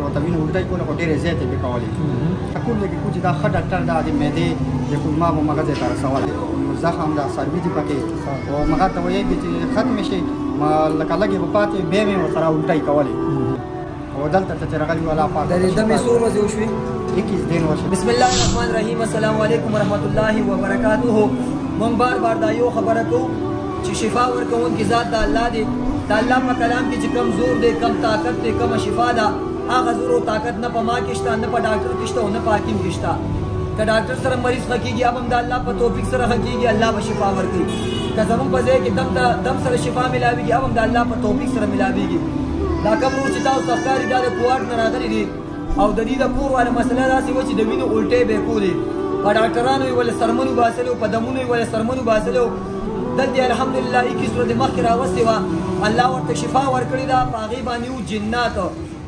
وتوین الټای کوله خو ډېرې زیاتې به کولې کوم کې کوم چې دا ښه ډاکټر دا د معدې د کولما په مغز ته رسوله زخم دا سروي دي پکې او مغز ته وایي چې ختم شي ما لکه لګي په پاتې به مې ورسره الټای کولې او دلته چې راغلی ولا پاتې د دمې څو ورځې وشوې 21 دن وشو. بسم الله الرحمن الرحیم. السلام علیکم ورحمۃ اللہ وبرکاتہ. مونږ بار دا یو خبره کوو چې شفا ورکوونکی ذات د الله دی. د الله په کلام کې چې کم زور دی، کم طاقت دی، کم شفا ده، هغه زور او طاقت نه په ما کې شته، نه په ډاکټر کې شته او نه په حکیم کې شته. که ډاکټر سره مریض ښه کېږي هم د الله په توفیق سره ښه کېږي، الله به شفا ورکوي. که زموږ په ځای کې دم سره شفا ملاوېږي هم د الله په توفیق سره ملاوېږي. دا کوم روز چې تاسو ته ښکاري دا د کوارټ نه راغلي دي او د دې د کور والا مسله داسې وه چې د وینو الټۍ به یې کولې. په ډاکټرانو یې ولې سرمنو باسلو، په دمونو یې ولې سرمنو باسلو. دلته الحمدلله 21 ورځې مخکې راوستې وه، الله ورته شفا ورکړې ده. په هغې باندې وو جنات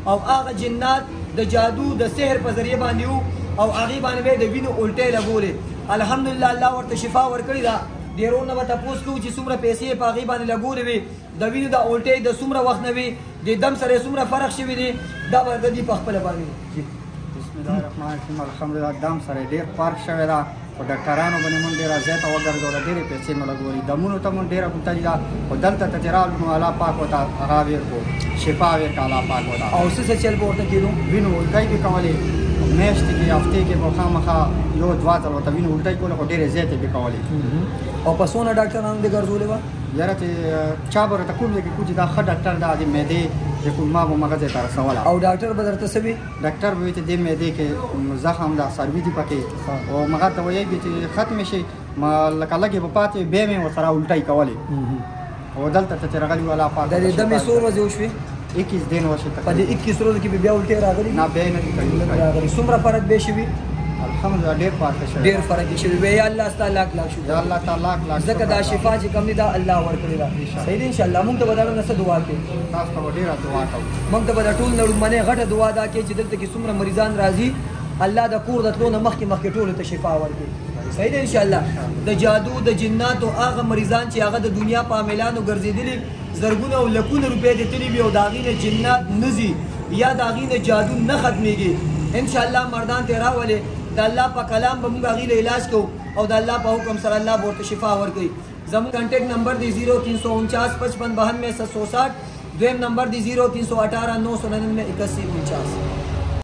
او هغه جنات د جادو د سحر په ذریعه باندې وو او هغې باندې به یې د وینو الټۍ لګولې. الحمدلله الله ورته شفا ورکړې ده. ډېرو نه به تپوس کوو چې څومره پیسې یې په هغې باندې لګولې وي، د وینو د الټۍ د څومره وخت نه وي، د دم سره یې څومره فرق شوي دي، دا به د دې په خپله باندې. بسم الله الرحمن الرحیم. الحمدلله دم سره ډېر فرق شوی ده. په ډاکټرانو باندې مونږ ډېره زیاته وګرځوله، ډېرې پیسې مو لګولې، دمونو ته مونږ ډېره کوتاهي ده. خو دلته ته چې راغلو نو الله پاک ورته هغه ویل کړو، شفا ویل کړه الله پاک ورته. او څه چل به ورته کېدو؟ وینو الټۍ به کولې، میاشتې کې هفتې کې به خامخا یو دوه ځله ورته وینو الټۍ کوله، خو ډېرې زیاتې به کولې. او په څونه ډاکټرانو دې ګرځولې وه؟ یاره چې چا به راته کوم ځای کې کوم چې دا ښه ډاکټر دا د معدې د کولما په مغز ته رسوله. او ډاکټر به درته څه وي؟ ډاکټر به وایي چې د معدې کې زخم دا سروي دي پکې او مغز ته وایي چې ختم شي ما لکه لګي په پاتې به مې ورسره الټۍ کولې او دلته چې راغلی ولا پاتې. د دمې څو ورځې وشوې؟ 21 دن وشو. په دې 21 ورځو کې بیا الټۍ راغلي؟ نه بیا نه دي راغلي. څومره فرق به شوي؟ الحمدلله ډېر فرق شوی، ډېر فرق شوی. یا الله تعالی لاک شکر، یا الله تعالی لاک ځکه دا شفا چې کوم دی دا الله ورکړي ده. صحیح دی ان شاء الله. موږ ته به دا نه دعا کوي، تاسو ته ډېره دعا کوو. موږ ته به دا ټول لړمنې غټه دعا دا کوي چې دلته کې څومره مریضان راځي، الله د کور د تلو نه مخکې ټولو ته شفا ورکړي. صحیح دی ان شاء الله. د جادو د جناتو هغه مریضان چې هغه د دنیا په عاملانو ګرځېدلي، زرګونه او لکونه روپۍ دې تللي وي او د هغې نه جنات نه ځي یا د هغې نه جادو نه ختمېږي، ان شاء الله مردان ته راولې. د الله په کلام به موږ هغې له علاج کوو او د الله په حکم سره الله به ورته شفا ورکوي. زموږ کنټیکټ نمبر دی 0349 55 92 760. دویم نمبر دی 0318 999 81 49.